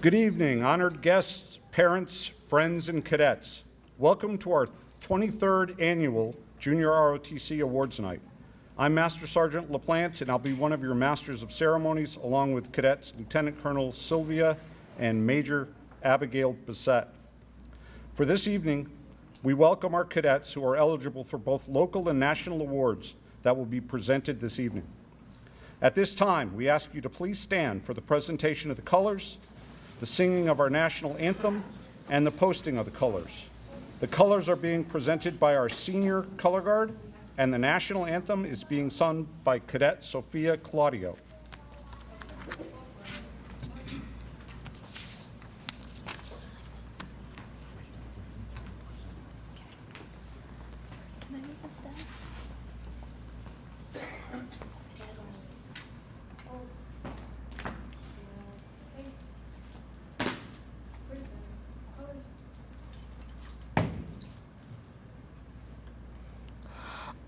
Good evening, honored guests, parents, friends, and cadets. Welcome to our 23rd annual Junior ROTC Awards Night. I'm Master Sergeant LaPlante, and I'll be one of your Masters of Ceremonies, along with Cadets Lieutenant Colonel Sylvia and Major Abigail Bissett. For this evening, we welcome our cadets who are eligible for both local and national awards that will be presented this evening. At this time, we ask you to please stand for the presentation of the colors, the singing of our national anthem, and the posting of the colors. The colors are being presented by our senior color guard, and the national anthem is being sung by Cadet Sophia Claudio.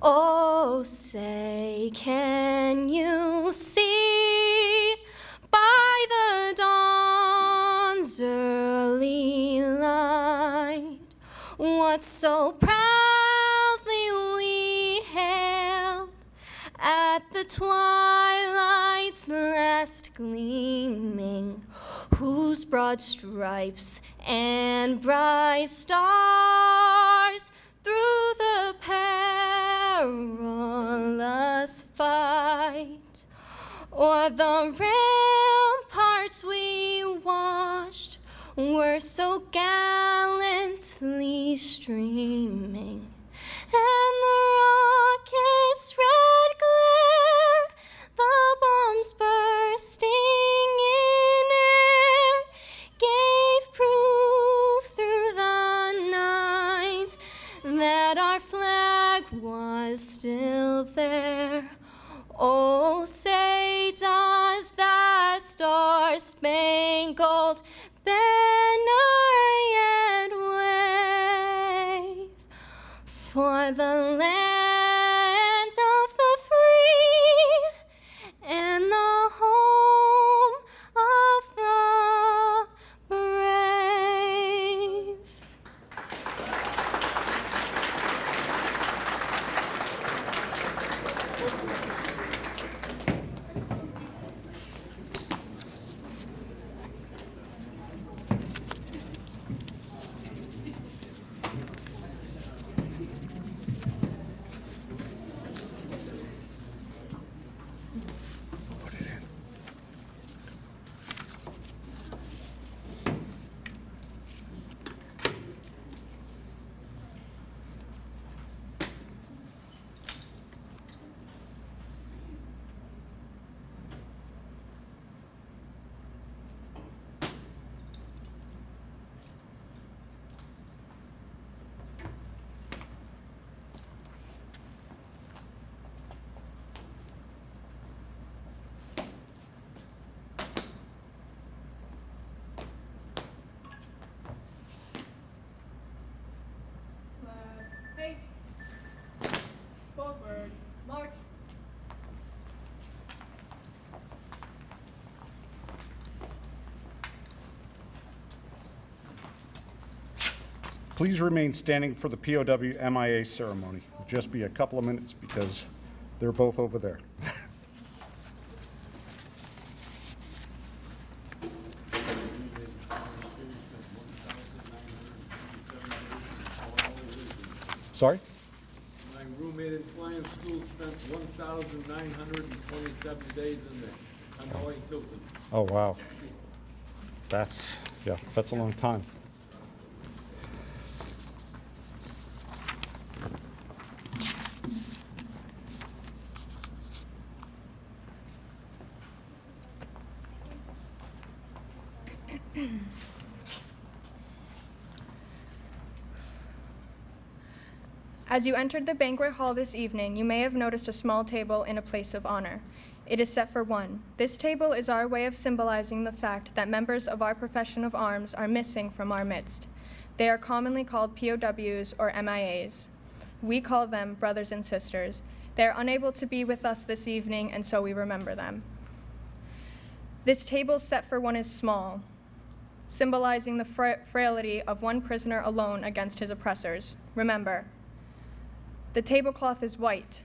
Oh, say, can you see by the dawn's early light what so proudly we hailed at the twilight's last gleaming, whose broad stripes and bright stars through the perilous fight o'er the ramparts we watched were so gallantly streaming, and the rocket's red glare, the bombs bursting in air, gave proof through the night that our flag was still there. Oh, say does that star-spangled banner yet wave for the land of the free and the home of the brave? Face. Forward. March. Please remain standing for the POW MIA ceremony. It'll just be a couple of minutes because they're both over there. Sorry? My roommate in flying school spent 1,927 days in there. I'm Hawaii Hilton. Oh, wow. That's a long time. As you entered the banquet hall this evening, you may have noticed a small table in a place of honor. It is set for one. This table is our way of symbolizing the fact that members of our profession of arms are missing from our midst. They are commonly called POWs or MIAs. We call them brothers and sisters. They are unable to be with us this evening, and so we remember them. This table set for one is small. symbolizing the frailty of one prisoner alone against his oppressors. Remember, the tablecloth is white,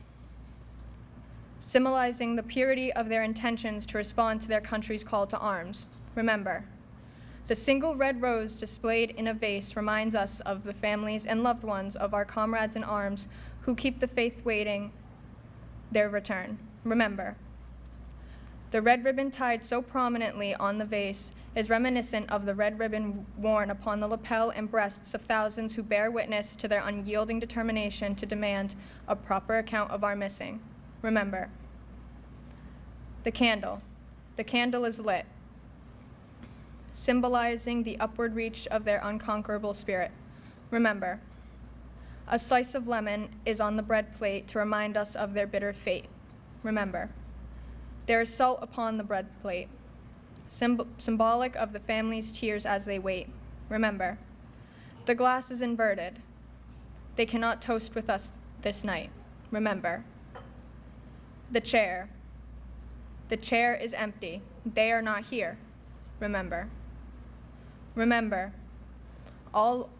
symbolizing the purity of their intentions to respond to their country's call to arms. Remember, the single red rose displayed in a vase reminds us of the families and loved ones of our comrades in arms who keep the faith waiting their return. Remember, the red ribbon tied so prominently on the vase is reminiscent of the red ribbon worn upon the lapel and breasts of thousands who bear witness to their unyielding determination to demand a proper account of our missing. Remember, the candle. The candle is lit, symbolizing the upward reach of their unconquerable spirit. Remember, a slice of lemon is on the bread plate to remind us of their bitter fate. Remember, there is salt upon the bread plate, symbolic of the family's tears as they wait. Remember, the glass is inverted. They cannot toast with us this night. Remember, the chair. The chair is empty. They are not here. Remember. Remember, all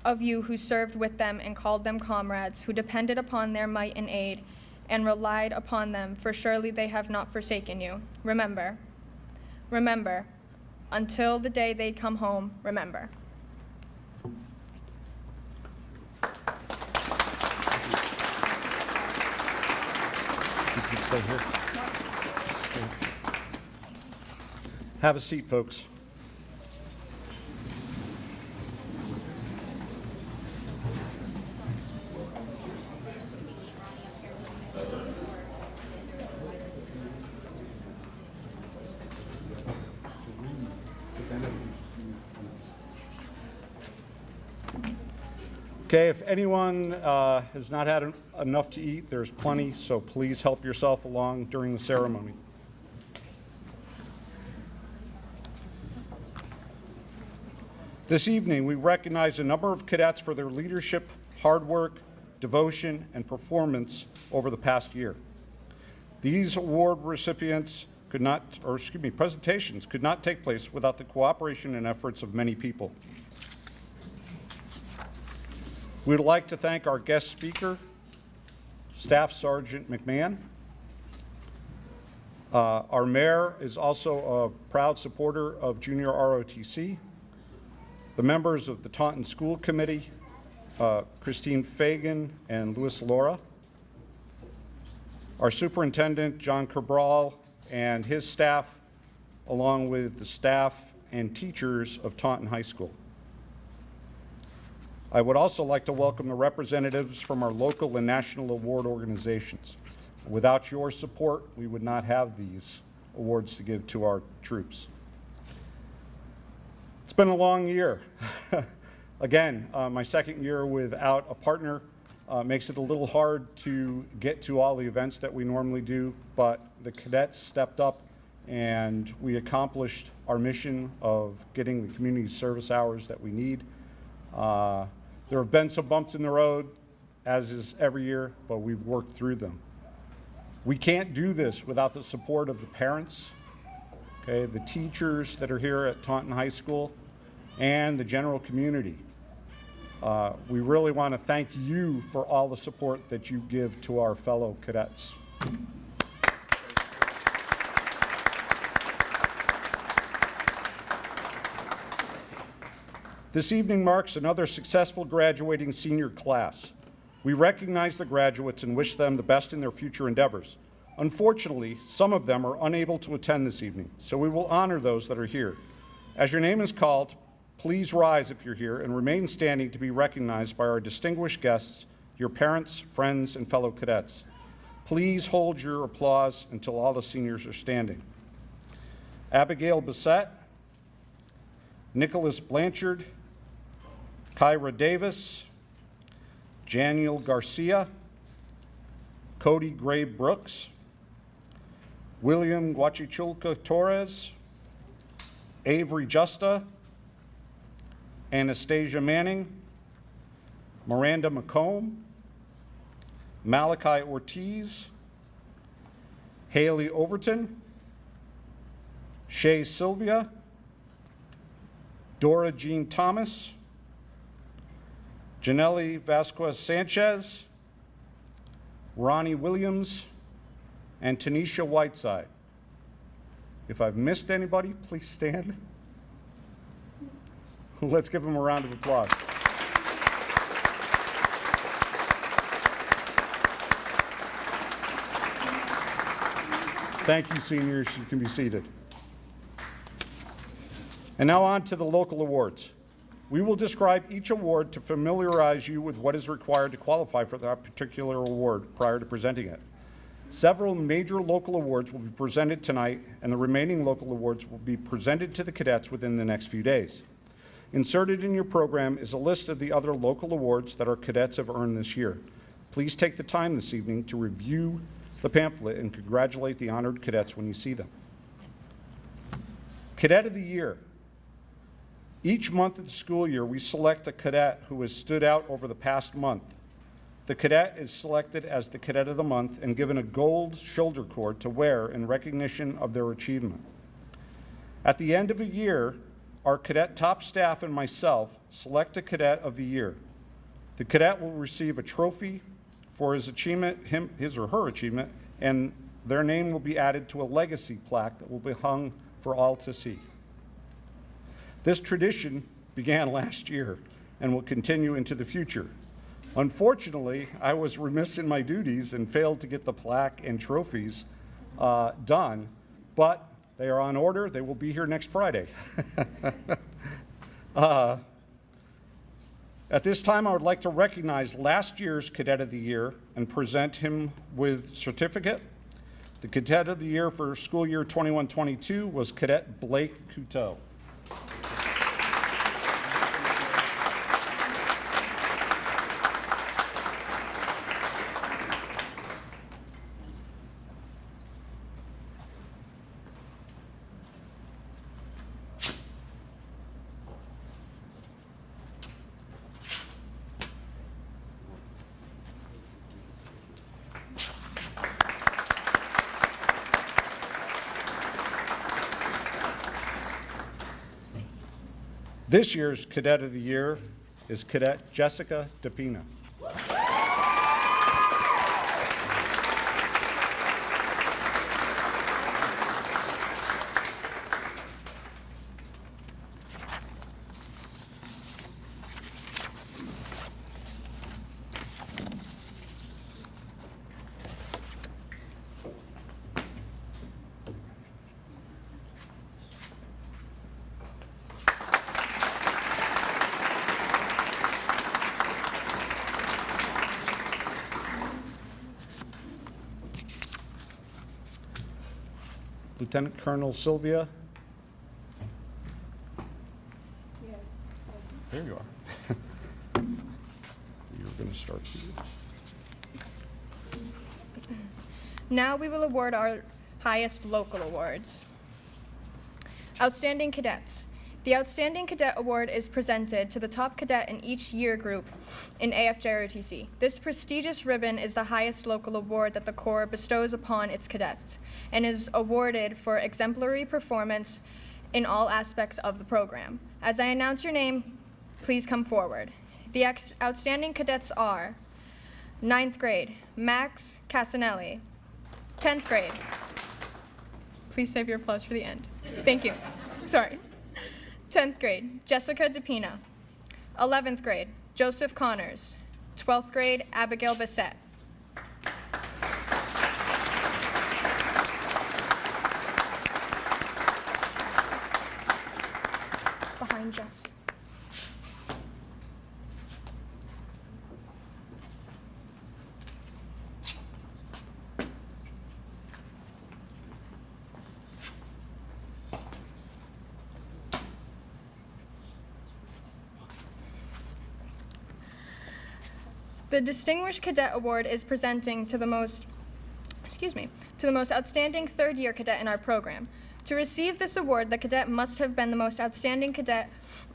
of you who served with them and called them comrades, who depended upon their might and aid and relied upon them, for surely they have not forsaken you. Remember. Remember, until the day they come home, remember. You can stay here. Stay. Have a seat, folks. Okay, if anyone has not had enough to eat, there's plenty, so please help yourself along during the ceremony. This evening, we recognize a number of cadets for their leadership, hard work, devotion, and performance over the past year. These award recipients presentations could not take place without the cooperation and efforts of many people. We would like to thank our guest speaker, Staff Sergeant McMahon. Our mayor is also a proud supporter of Junior ROTC. The members of the Taunton School Committee, Christine Fagan and Louis Laura. Our superintendent, John Cabral, and his staff, along with the staff and teachers of Taunton High School. I would also like to welcome the representatives from our local and national award organizations. Without your support, we would not have these awards to give to our troops. It's been a long year. Again, my second year without a partner makes it a little hard to get to all the events that we normally do, but the cadets stepped up and we accomplished our mission of getting the community service hours that we need. There have been some bumps in the road, as is every year, but we've worked through them. We can't do this without the support of the parents, okay, the teachers that are here at Taunton High School, and the general community. We really want to thank you for all the support that you give to our fellow cadets. This evening marks another successful graduating senior class. We recognize the graduates and wish them the best in their future endeavors. Unfortunately, some of them are unable to attend this evening, so we will honor those that are here. As your name is called, please rise if you're here and remain standing to be recognized by our distinguished guests, your parents, friends, and fellow cadets. Please hold your applause until all the seniors are standing. Abigail Bissett, Nicholas Blanchard, Kyra Davis, Janiel Garcia, Cody Gray Brooks, William Guachichulca Torres, Avery Justa, Anastasia Manning, Miranda McComb, Malachi Ortiz, Haley Overton, Shay Sylvia, Dora Jean Thomas, Janelle Vasquez Sanchez, Ronnie Williams, and Tanisha Whiteside. If I've missed anybody, please stand. Let's give them a round of applause. Thank you, seniors. You can be seated. And now on to the local awards. We will describe each award to familiarize you with what is required to qualify for that particular award prior to presenting it. Several major local awards will be presented tonight, and the remaining local awards will be presented to the cadets within the next few days. Inserted in your program is a list of the other local awards that our cadets have earned this year. Please take the time this evening to review the pamphlet and congratulate the honored cadets when you see them. Cadet of the Year. Each month of the school year, we select a cadet who has stood out over the past month. The cadet is selected as the Cadet of the Month and given a gold shoulder cord to wear in recognition of their achievement. At the end of a year, our cadet top staff and myself select a Cadet of the Year. The cadet will receive a trophy for his achievement, his or her achievement, and their name will be added to a legacy plaque that will be hung for all to see. This tradition began last year and will continue into the future. Unfortunately, I was remiss in my duties and failed to get the plaque and trophies done, but they are on order. They will be here next Friday. At this time, I would like to recognize last year's Cadet of the Year and present him with certificate. The Cadet of the Year for school year 21-22 was Cadet Blake Couteau. This year's Cadet of the Year is Cadet Jessica DePina. Lieutenant Colonel Sylvia. There you are. You're going to start here. Now we will award our highest local awards. Outstanding Cadets. The Outstanding Cadet Award is presented to the top cadet in each year group in AFJROTC. This prestigious ribbon is the highest local award that the Corps bestows upon its cadets and is awarded for exemplary performance in all aspects of the program. As I announce your name, please come forward. The outstanding cadets are 9th grade, Max Casanelli. 10th grade. Please save your applause for the end. Thank you. Sorry. 10th grade, Jessica DePina. 11th grade, Joseph Connors. 12th grade, Abigail Bissett. Behind Jess. The Distinguished Cadet Award is presenting to the most outstanding third-year cadet in our program. To receive this award, the cadet must have been the most outstanding cadet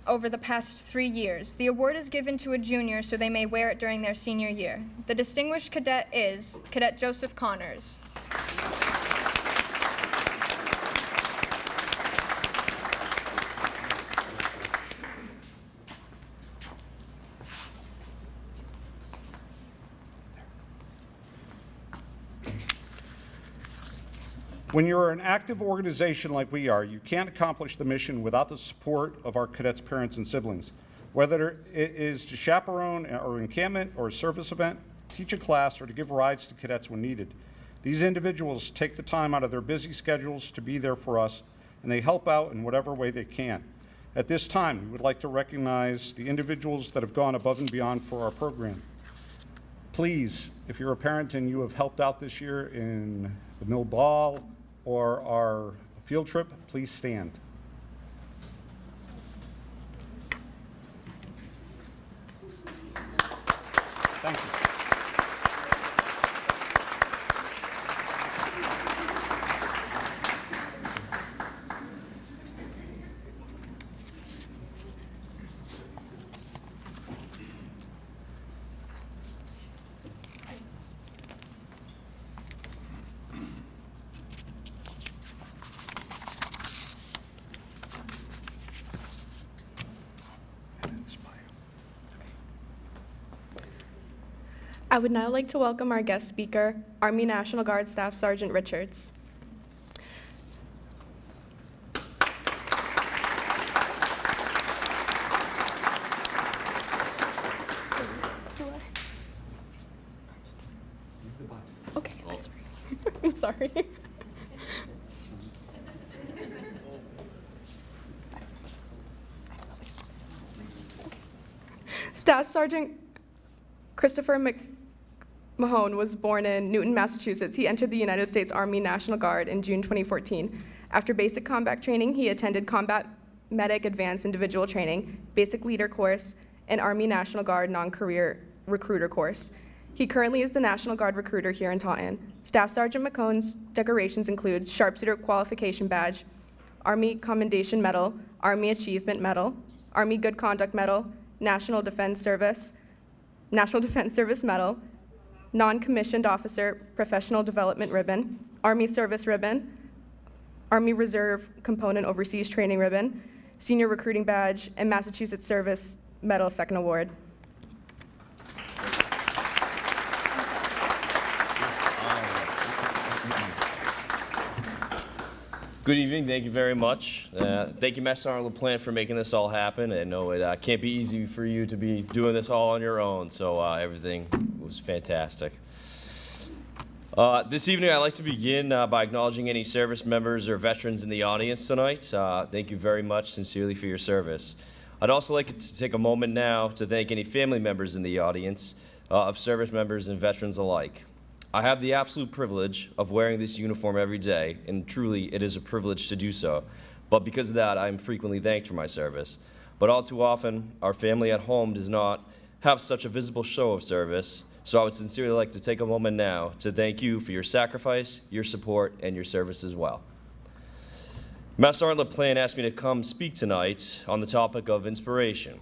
over the past 3 years. The award is given to a junior so they may wear it during their senior year. The distinguished cadet is Cadet Joseph Connors. When you're an active organization like we are, you can't accomplish the mission without the support of our cadets' parents and siblings. Whether it is to chaperone or encampment or a service event, teach a class, or to give rides to cadets when needed. These individuals take the time out of their busy schedules to be there for us, and they help out in whatever way they can. At this time, we would like to recognize the individuals that have gone above and beyond for our program. Please, if you're a parent and you have helped out this year in the mill ball or our field trip, please stand. Thank you. I would now like to welcome our guest speaker, Army National Guard Staff Sergeant Richards. Okay, I'm sorry. I'm sorry. Staff Sergeant Christopher Mahone was born in Newton, Massachusetts. He entered the United States Army National Guard in June 2014. After basic combat training, he attended Combat Medic Advanced Individual Training, Basic Leader Course, and Army National Guard Non-Career Recruiter Course. He currently is the National Guard recruiter here in Taunton. Staff Sergeant Mahone's decorations include Sharpshooter Qualification Badge, Army Commendation Medal, Army Achievement Medal, Army Good Conduct Medal, National Defense Service Medal, Non-Commissioned Officer Professional Development Ribbon, Army Service Ribbon, Army Reserve Component Overseas Training Ribbon, Senior Recruiting Badge, and Massachusetts Service Medal Second Award. Good evening. Thank you very much. Thank you, Master Sergeant LaPlante, for making this all happen. I know it can't be easy for you to be doing this all on your own, so everything was fantastic. This evening, I'd like to begin by acknowledging any service members or veterans in the audience tonight. Thank you very much, sincerely, for your service. I'd also like to take a moment now to thank any family members in the audience of service members and veterans alike. I have the absolute privilege of wearing this uniform every day, and truly it is a privilege to do so. But because of that, I am frequently thanked for my service. But all too often, our family at home does not have such a visible show of service, so I would sincerely like to take a moment now to thank you for your sacrifice, your support, and your service as well. Master Sergeant LaPlante asked me to come speak tonight on the topic of inspiration.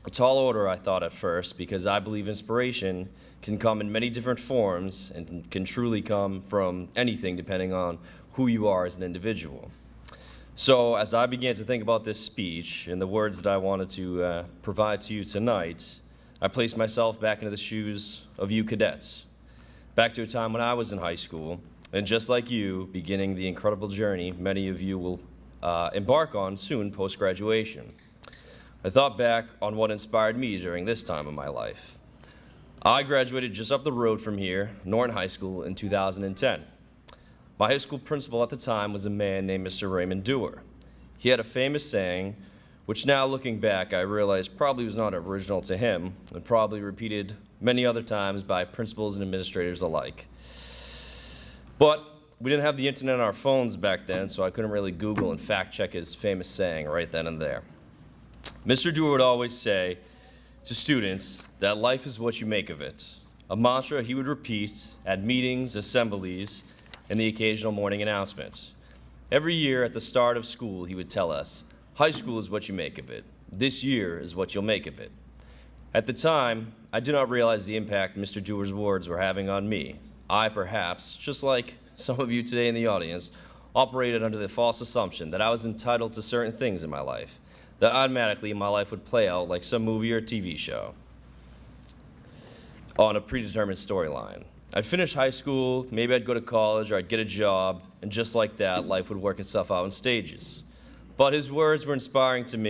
A tall order, I thought at first, because I believe inspiration can come in many different forms and can truly come from anything depending on who you are as an individual. So as I began to think about this speech and the words that I wanted to provide to you tonight, I placed myself back into the shoes of you cadets, back to a time when I was in high school, and just like you, beginning the incredible journey many of you will embark on soon post-graduation. I thought back on what inspired me during this time of my life. I graduated just up the road from here, Norton High School, in 2010. My high school principal at the time was a man named Mr. Raymond Dewar. He had a famous saying, which now looking back, I realize probably was not original to him, and probably repeated many other times by principals and administrators alike. But we didn't have the internet on our phones back then, so I couldn't really Google and fact check his famous saying right then and there. Mr. Dewar would always say to students that life is what you make of it, a mantra he would repeat at meetings, assemblies, and the occasional morning announcements. Every year at the start of school, he would tell us, high school is what you make of it. This year is what you'll make of it. At the time, I did not realize the impact Mr. Dewar's words were having on me. I perhaps, just like some of you today in the audience, operated under the false assumption that I was entitled to certain things in my life, that automatically my life would play out like some movie or TV show on a predetermined storyline. I'd finish high school, maybe I'd go to college, or I'd get a job, and just like that, life would work itself out in stages. But his words were inspiring in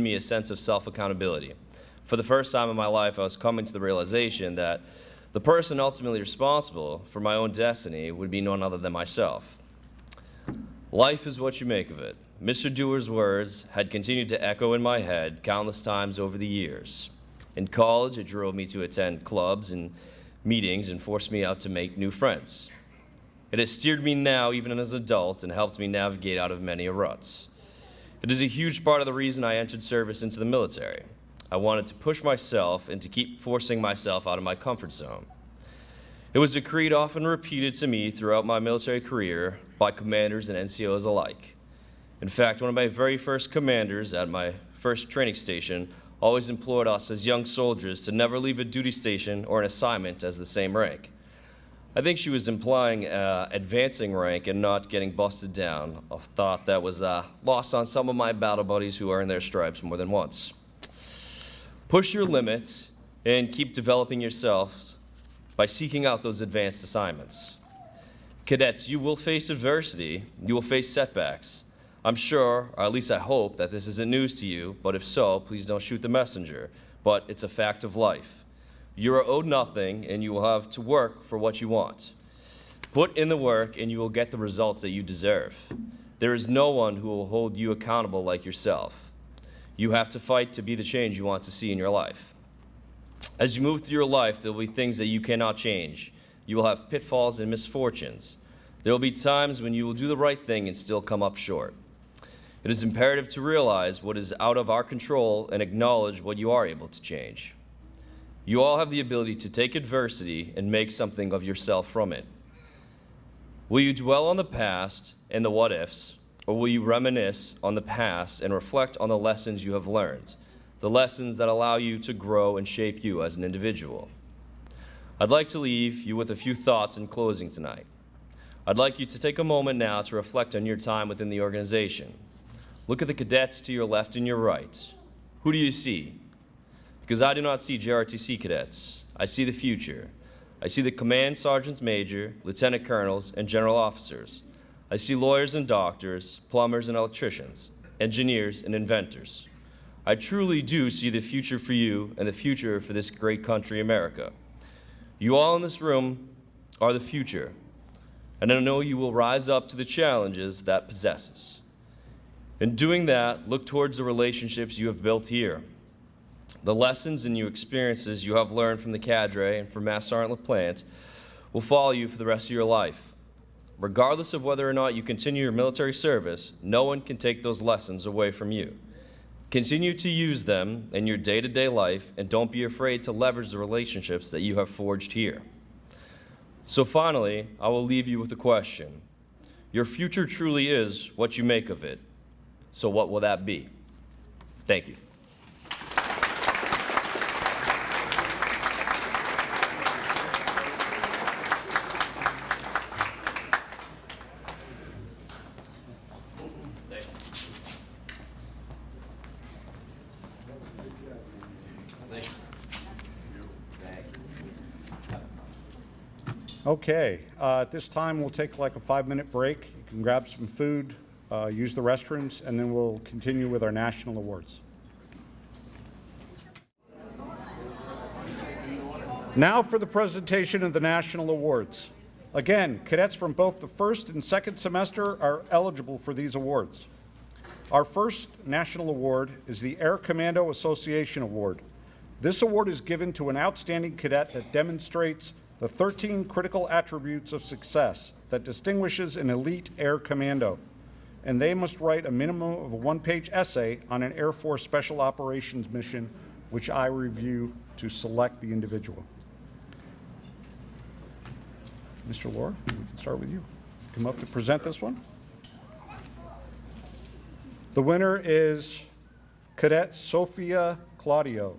me a sense of self-accountability. For the first time in my life, I was coming to the realization that the person ultimately responsible for my own destiny would be none other than myself. Life is what you make of it. Mr. Dewar's words had continued to echo in my head countless times over the years. In college, it drove me to attend clubs and meetings and forced me out to make new friends. It has steered me now, even as an adult, and helped me navigate out of many ruts. It is a huge part of the reason I entered service into the military. I wanted to push myself and to keep forcing myself out of my comfort zone. It was a creed often repeated to me throughout my military career by commanders and NCOs alike. In fact, one of my very first commanders at my first training station always implored us as young soldiers to never leave a duty station or an assignment as the same rank. I think she was implying advancing rank and not getting busted down, a thought that was lost on some of my battle buddies who earned their stripes more than once. Push your limits and keep developing yourselves by seeking out those advanced assignments. Cadets, you will face adversity, you will face setbacks. I'm sure, or at least I hope, that this isn't news to you, but if so, please don't shoot the messenger. But it's a fact of life. You are owed nothing, and you will have to work for what you want. Put in the work, and you will get the results that you deserve. There is no one who will hold you accountable like yourself. You have to fight to be the change you want to see in your life. As you move through your life, there will be things that you cannot change. You will have pitfalls and misfortunes. There will be times when you will do the right thing and still come up short. It is imperative to realize what is out of our control and acknowledge what you are able to change. You all have the ability to take adversity and make something of yourself from it. Will you dwell on the past and the what-ifs, or will you reminisce on the past and reflect on the lessons you have learned, the lessons that allow you to grow and shape you as an individual? I'd like to leave you with a few thoughts in closing tonight. I'd like you to take a moment now to reflect on your time within the organization. Look at the cadets to your left and your right. Who do you see? Because I do not see JROTC cadets. I see the future. I see the command sergeants major, lieutenant colonels, and general officers. I see lawyers and doctors, plumbers and electricians, engineers and inventors. I truly do see the future for you and the future for this great country, America. You all in this room are the future, and I know you will rise up to the challenges that possesses. In doing that, look towards the relationships you have built here. The lessons and new experiences you have learned from the cadre and from Master Sergeant LaPlante will follow you for the rest of your life. Regardless of whether or not you continue your military service, no one can take those lessons away from you. Continue to use them in your day-to-day life, and don't be afraid to leverage the relationships that you have forged here. So finally, I will leave you with a question. Your future truly is what you make of it. So what will that be? Thank you. Okay, at this time we'll take like a 5-minute break. You can grab some food, use the restrooms, and then we'll continue with our national awards. Now for the presentation of the national awards. Again, cadets from both the first and second semester are eligible for these awards. Our first national award is the Air Commando Association Award. This award is given to an outstanding cadet that demonstrates the 13 critical attributes of success that distinguishes an elite air commando, and they must write a minimum of a 1-page essay on an Air Force Special Operations mission, which I review to select the individual. Mr. Lohr, we can start with you. Come up to present this one. The winner is Cadet Sophia Claudio.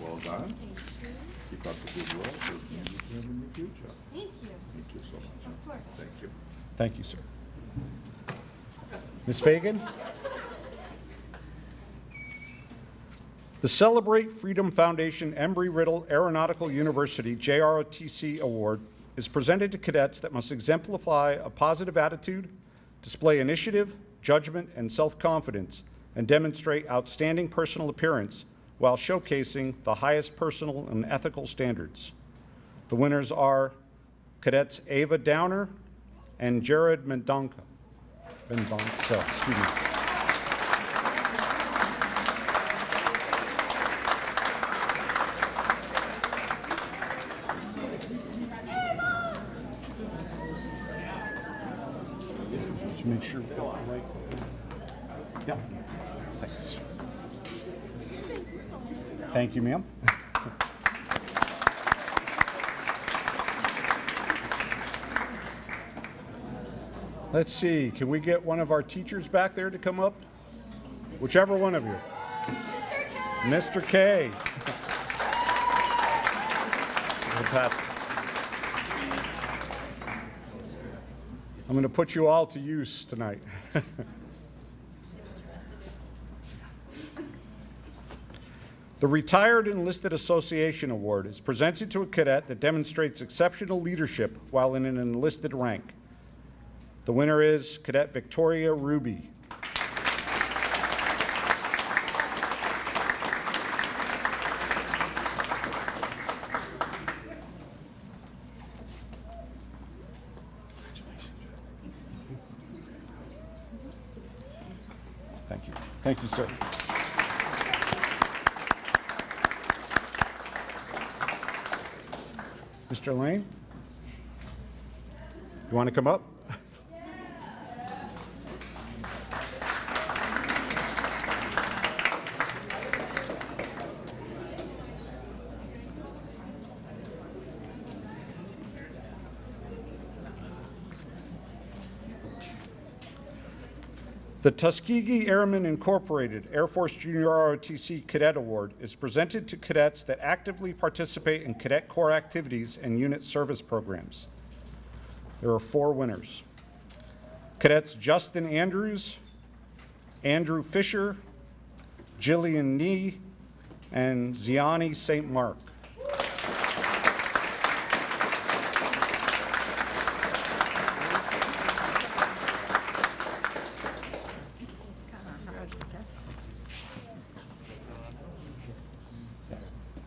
Well done. Keep up the good work. We'll see you in the future. Thank you. Thank you, sir. Ms. Fagan? The Celebrate Freedom Foundation Embry-Riddle Aeronautical University JROTC Award is presented to cadets that must exemplify a positive attitude, display initiative, judgment, and self-confidence, and demonstrate outstanding personal appearance while showcasing the highest personal and ethical standards. The winners are Cadets Ava Downer and Jared Mendonca. Excuse me. Just make sure we got the right. Yeah, thanks. Thank you, ma'am. Let's see, can we get one of our teachers back there to come up? Whichever one of you. Mr. K. I'm going to put you all to use tonight. The Retired Enlisted Association Award is presented to a cadet that demonstrates exceptional leadership while in an enlisted rank. The winner is Cadet Victoria Ruby. Thank you. Thank you, sir. Mr. Lane, you want to come up? The Tuskegee Airmen Incorporated Air Force Junior ROTC Cadet Award is presented to cadets that actively participate in Cadet Corps activities and unit service programs. There are 4 winners. Cadets Justin Andrews, Andrew Fisher, Jillian Nee, and Ziani St. Mark.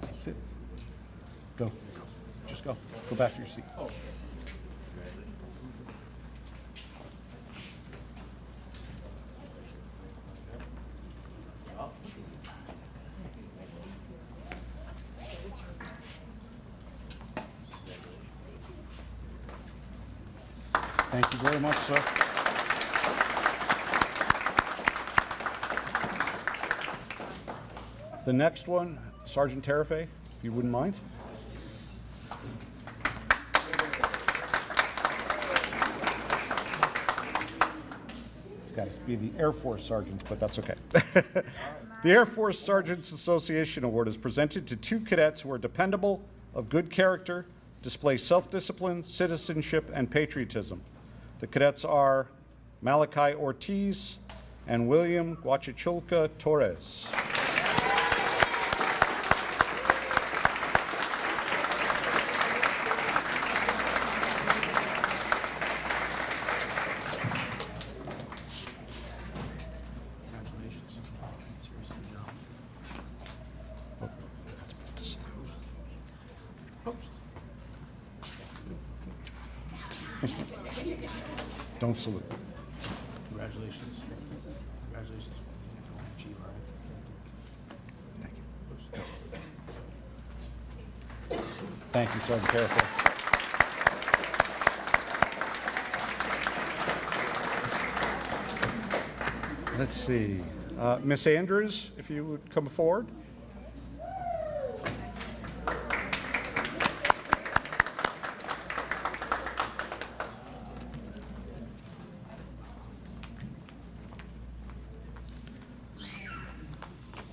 That's it. Go. Just go. Go back to your seat. Thank you very much, sir. The next one, Sergeant Tarife, if you wouldn't mind. It's got to be the Air Force Sergeants, but that's okay. The Air Force Sergeants Association Award is presented to 2 cadets who are dependable, of good character, display self-discipline, citizenship, and patriotism. The cadets are Malachi Ortiz and William Guachichulca Torres. Don't salute. Congratulations. Congratulations. Thank you, Sergeant Tarife. Let's see. Miss Andrews, if you would come forward.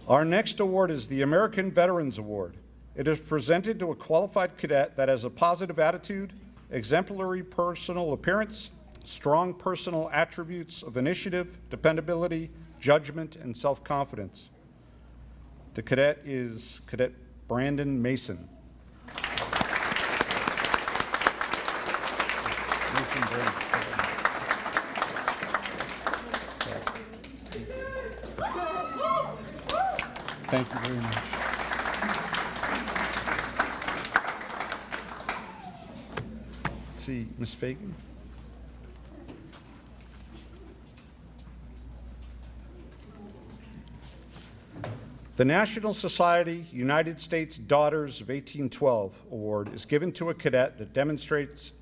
Our next award is the American Veterans Award. It is presented to a qualified cadet that has a positive attitude, exemplary personal appearance, strong personal attributes of initiative, dependability, judgment, and self-confidence. The cadet is Cadet Brandon Mason. Mason Brandon. Thank you very much. Let's see, Ms. Fagan. The National Society United States Daughters of 1812 Award is given to a cadet that demonstrates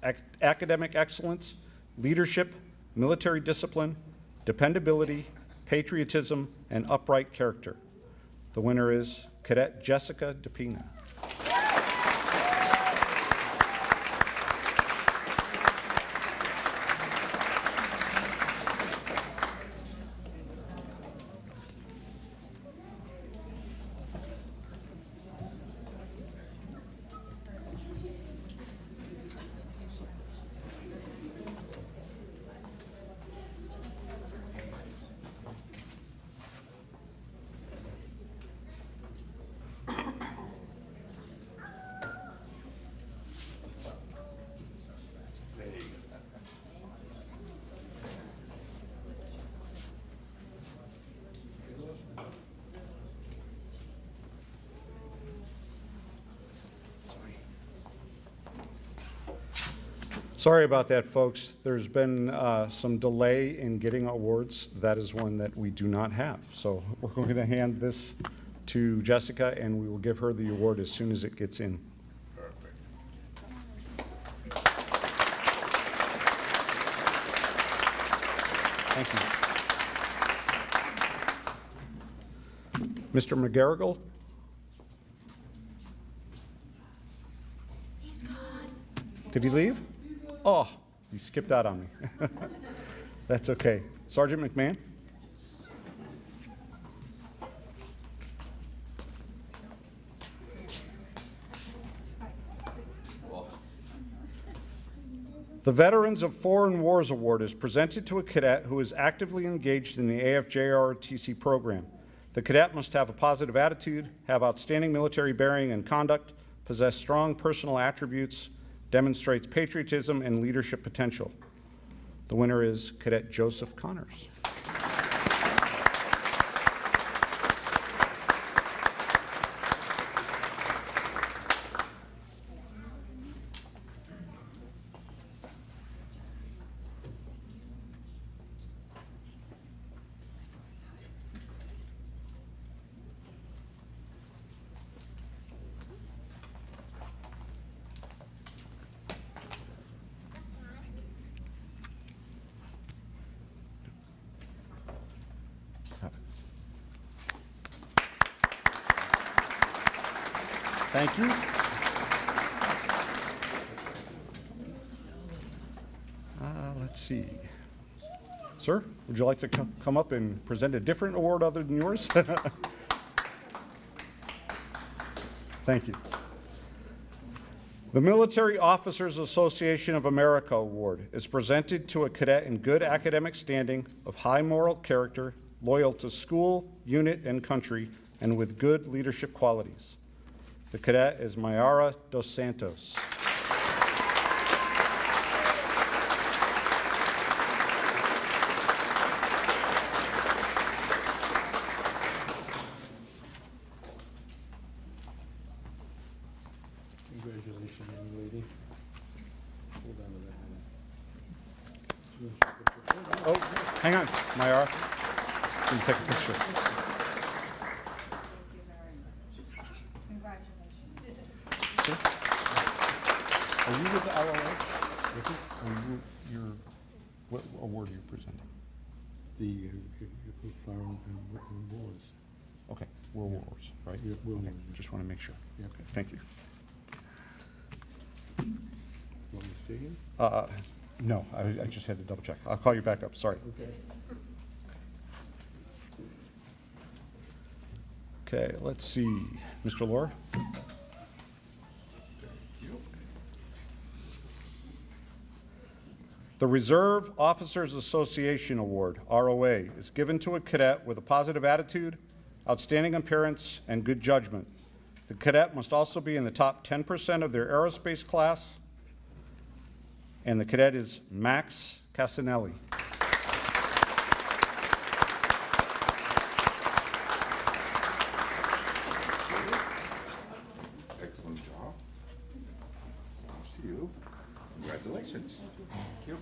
academic excellence, leadership, military discipline, dependability, patriotism, and upright character. The winner is Cadet Jessica DePina. Sorry about that, folks. There's been some delay in getting awards. That is one that we do not have. So we're going to hand this to Jessica, and we will give her the award as soon as it gets in. Thank you. Mr. McGarrigle? He's gone. Did he leave? Oh, he skipped out on me. That's okay. Sergeant McMahon? The Veterans of Foreign Wars Award is presented to a cadet who is actively engaged in the AFJROTC program. The cadet must have a positive attitude, have outstanding military bearing and conduct, possess strong personal attributes, demonstrates patriotism and leadership potential. The winner is Cadet Joseph Connors. Thank you. Let's see. Sir, would you like to come up and present a different award other than yours? Thank you. The Military Officers Association of America Award is presented to a cadet in good academic standing, of high moral character, loyal to school, unit, and country, and with good leadership qualities. The cadet is Mayara Dos Santos. Congratulations, young lady. Hold on to that. Oh, hang on, Mayara. Can you take a picture? Sir? Are you with the LLA? Ricky? What award are you presenting? The foreign wars. Okay, World Wars, right? Yeah, World Okay, Wars. just want to make sure. Yeah. Okay, thank you. Want me to say it? No, I just had to double check. I'll call you back up, sorry. Okay. Okay, let's see. Mr. Lohr? The Reserve Officers Association Award, ROA, is given to a cadet with a positive attitude, outstanding appearance, and good judgment. The cadet must also be in the top 10% of their aerospace class, and the cadet is Max Castanelli. Excellent job. Props to you. Congratulations. Thank you.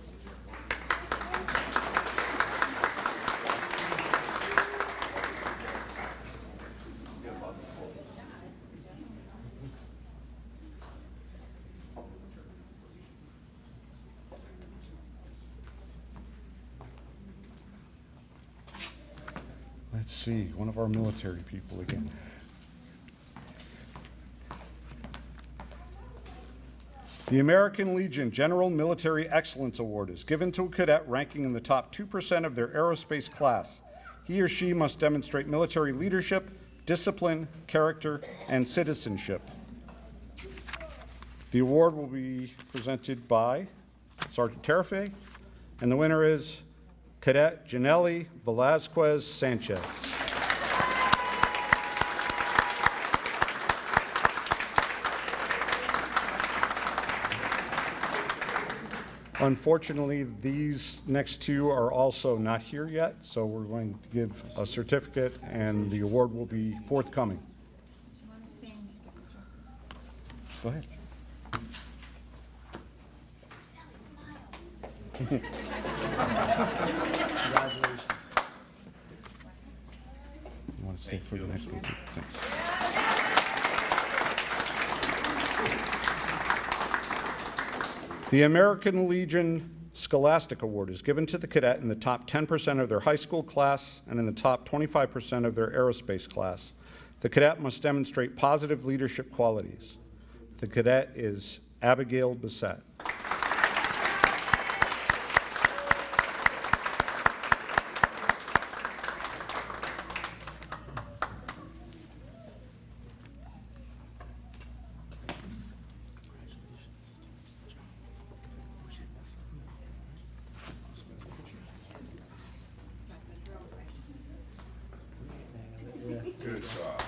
Let's see, one of our military people again. The American Legion General Military Excellence Award is given to a cadet ranking in the top 2% of their aerospace class. He or she must demonstrate military leadership, discipline, character, and citizenship. The award will be presented by Sergeant Tarife, and the winner is Cadet Janelli Velazquez Sanchez. Unfortunately, these next two are also not here yet, so we're going to give a certificate and the award will be forthcoming. Go ahead. Congratulations. You want to stay for the next one too? Thanks. The American Legion Scholastic Award is given to the cadet in the top 10% of their high school class and in the top 25% of their aerospace class. The cadet must demonstrate positive leadership qualities. The cadet is Abigail Bissett. Good job.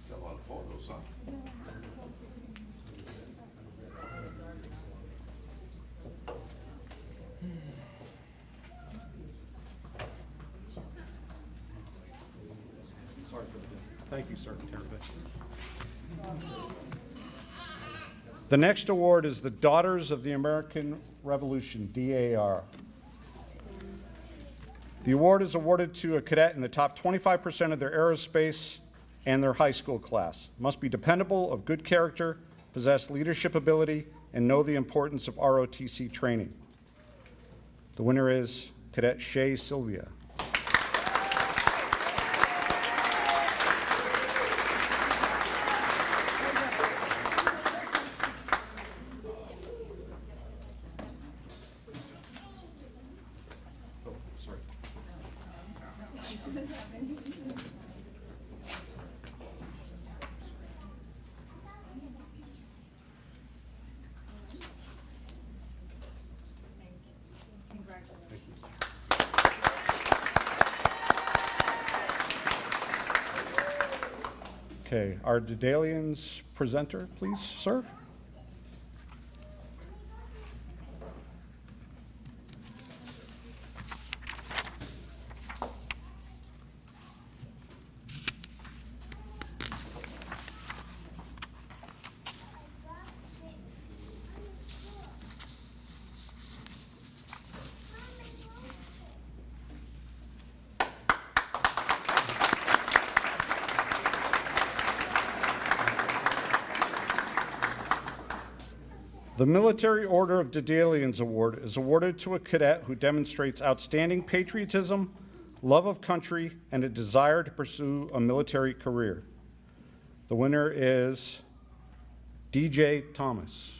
Got a lot of photos, huh? Sorry for the delay. Thank you, Sergeant Tarife. The next award is the Daughters of the American Revolution, DAR. The award is awarded to a cadet in the top 25% of their aerospace and their high school class. Must be dependable, of good character, possess leadership ability, and know the importance of ROTC training. The winner is Cadet Shay Sylvia. Okay, our Dedalians presenter, please, sir. The Military Order of Dedalians Award is awarded to a cadet who demonstrates outstanding patriotism, love of country, and a desire to pursue a military career. The winner is DJ Thomas.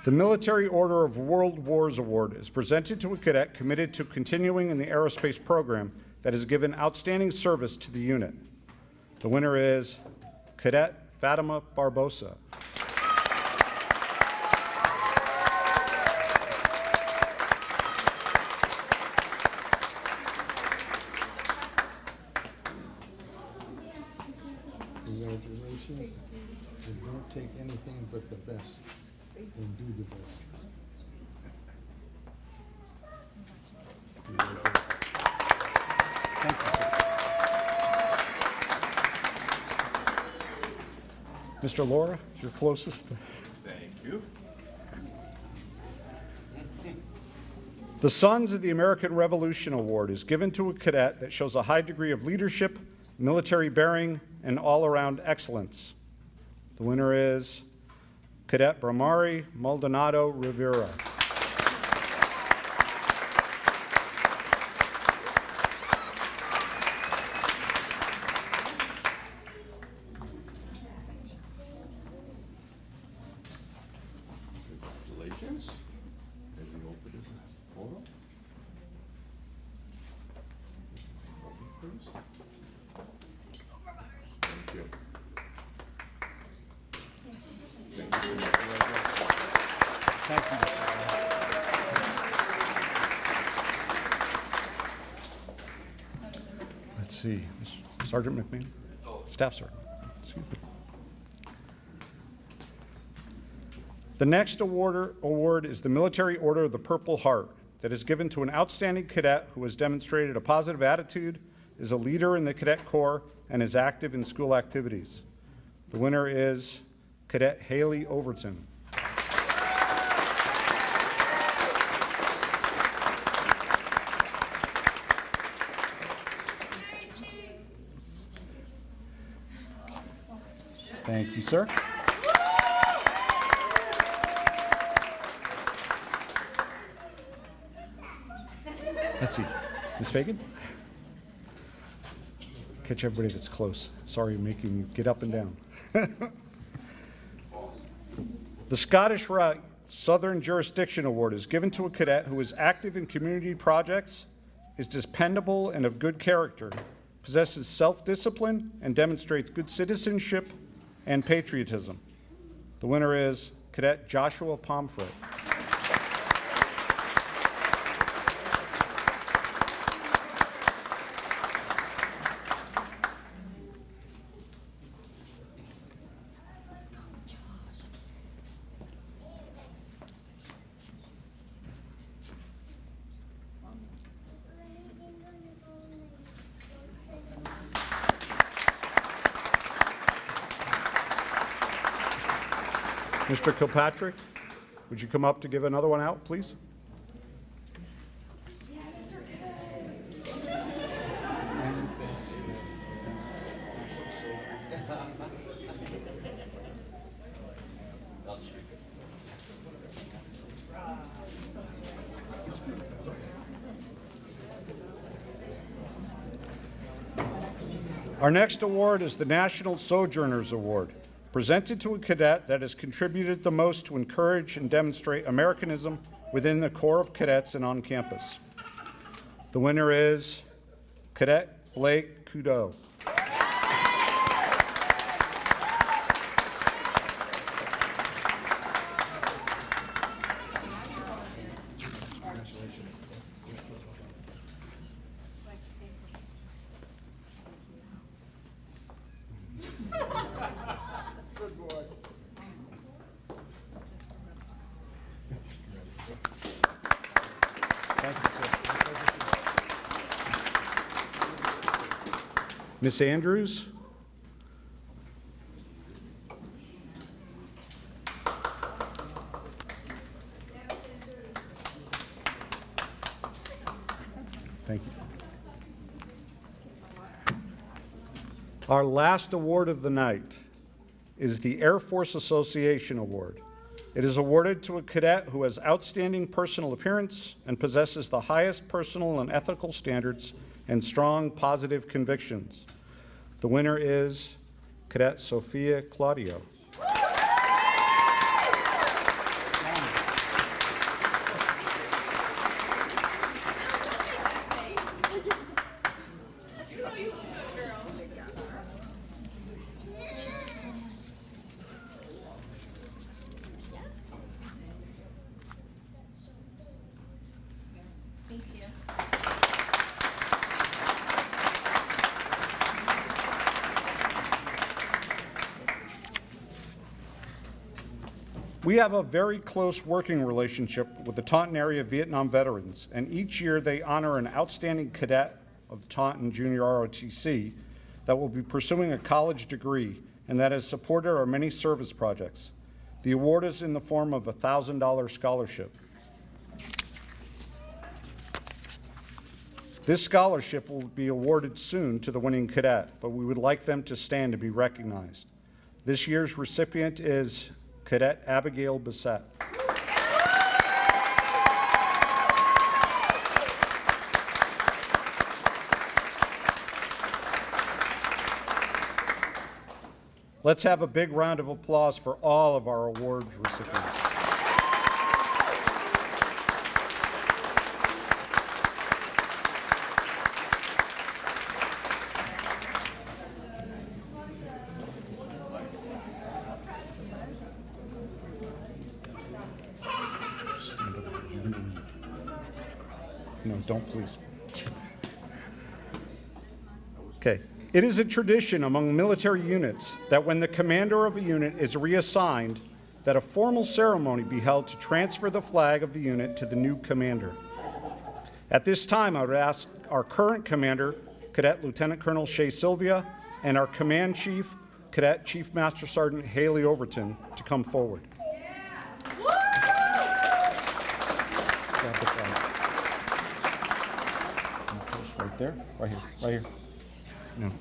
The Military Order of World Wars Award is presented to a cadet committed to continuing in the aerospace program that has given outstanding service to the unit. The winner is Cadet Fatima Barbosa. Congratulations. And don't take anything but the best, and do the best. Mr. Laura, your closest. Thank you. The Sons of the American Revolution Award is given to a cadet that shows a high degree of leadership, military bearing, and all-around excellence. The winner is Cadet Bramari Maldonado Rivera. Congratulations. As we open this photo. Please. Thank you. Let's see, Sergeant McMahon? Staff Sergeant. Excuse me. The next award is the Military Order of the Purple Heart that is given to an outstanding cadet who has demonstrated a positive attitude, is a leader in the Cadet Corps, and is active in school activities. The winner is Cadet Haley Overton. Thank you, sir. Let's see, Ms. Fagan? Catch everybody that's close. Sorry making you get up and down. The Scottish Rite Southern Jurisdiction Award is given to a cadet who is active in community projects, is dependable and of good character, possesses self-discipline, and demonstrates good citizenship and patriotism. The winner is Cadet Joshua Pomfret. Mr. Kilpatrick, would you come up to give another one out, please? Our next award is the National Sojourners Award, presented to a cadet that has contributed the most to encourage and demonstrate Americanism within the Corps of Cadets and on campus. The winner is Cadet Blake Kudo. Miss Andrews? Thank you. Our last award of the night is the Air Force Association Award, It is awarded to a cadet who has outstanding personal appearance and possesses the highest personal and ethical standards and strong positive convictions. The winner is Cadet Sophia Claudio. We have a very close working relationship with the Taunton area Vietnam veterans, and each year they honor an outstanding cadet of the Taunton Junior ROTC that will be pursuing a college degree and that has supported our many service projects. The award is in the form of a $1,000 scholarship. This scholarship will be awarded soon to the winning cadet, but we would like them to stand to be recognized. This year's recipient is Cadet Abigail Bissett. Let's have a big round of applause for all of our award recipients. No, don't please. Okay. It is a tradition among military units that when the commander of a unit is reassigned, that a formal ceremony be held to transfer the flag of the unit to the new commander. At this time, I would ask our current commander, Cadet Lieutenant Colonel Shea Sylvia, and our command chief, Cadet Chief Master Sergeant Haley Overton, to come forward. Grab the flag. Right there, right here, right here. No.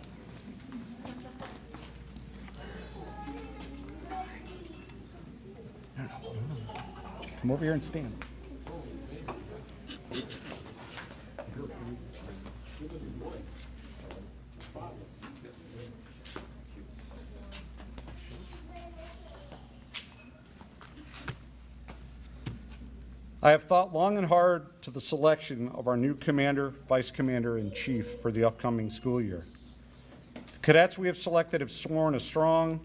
Come over here and stand. I have thought long and hard to the selection of our new commander, vice commander, and chief for the upcoming school year. The cadets we have selected have shown a strong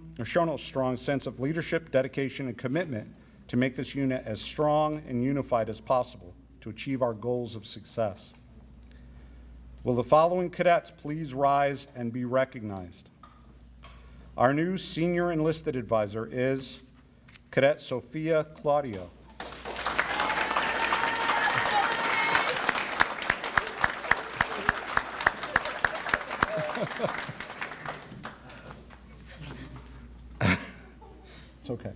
sense of leadership, dedication, and commitment to make this unit as strong and unified as possible to achieve our goals of success. Will the following cadets please rise and be recognized? Our new senior enlisted advisor is Cadet Sophia Claudio. It's okay.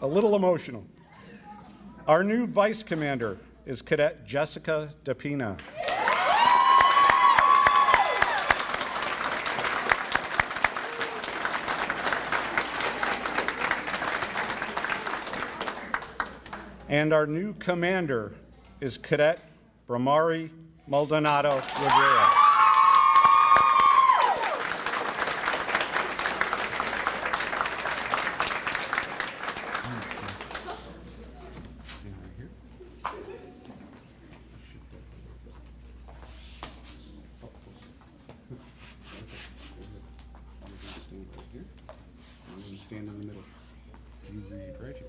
A little emotional. Our new vice commander is Cadet Jessica DePina. And our new commander is Cadet Bramari Maldonado Rivera. Stand in the middle. You read right here.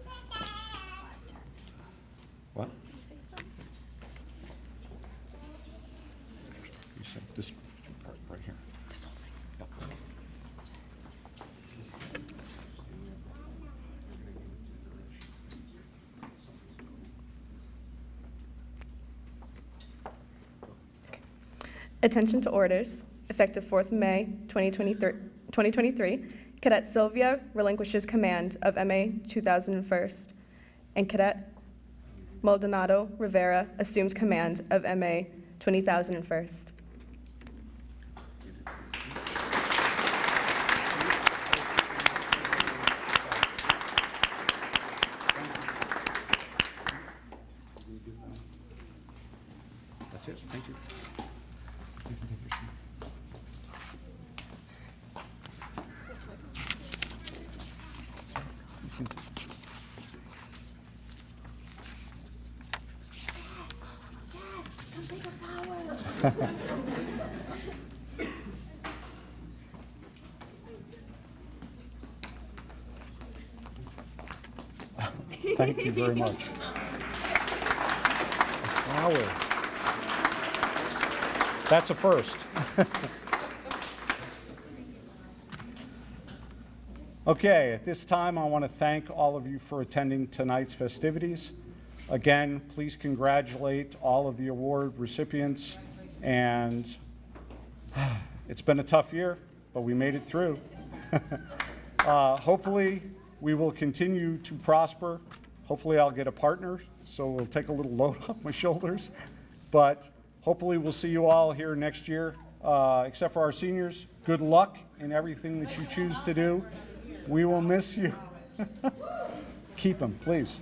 What? You said this part right here. This whole thing. Yep. Attention to orders. Effective 4th May 2023, Cadet Sylvia relinquishes command of MA 2001, and Cadet Maldonado Rivera assumes command of MA 2001. Thank you very much. A flower. That's a first. Okay, at this time, I want to thank all of you for attending tonight's festivities. Again, please congratulate all of the award recipients. And it's been a tough year, but we made it through. Hopefully, we will continue to prosper. Hopefully, I'll get a partner, so we'll take a little load off my shoulders. But hopefully, we'll see you all here next year, except for our seniors. Good luck in everything that you choose to do. We will miss you. Keep them, please.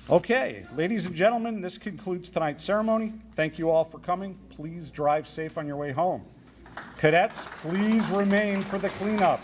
Okay, ladies and gentlemen, this concludes tonight's ceremony. Thank you all for coming. Please drive safe on your way home. Cadets, please remain for the cleanup.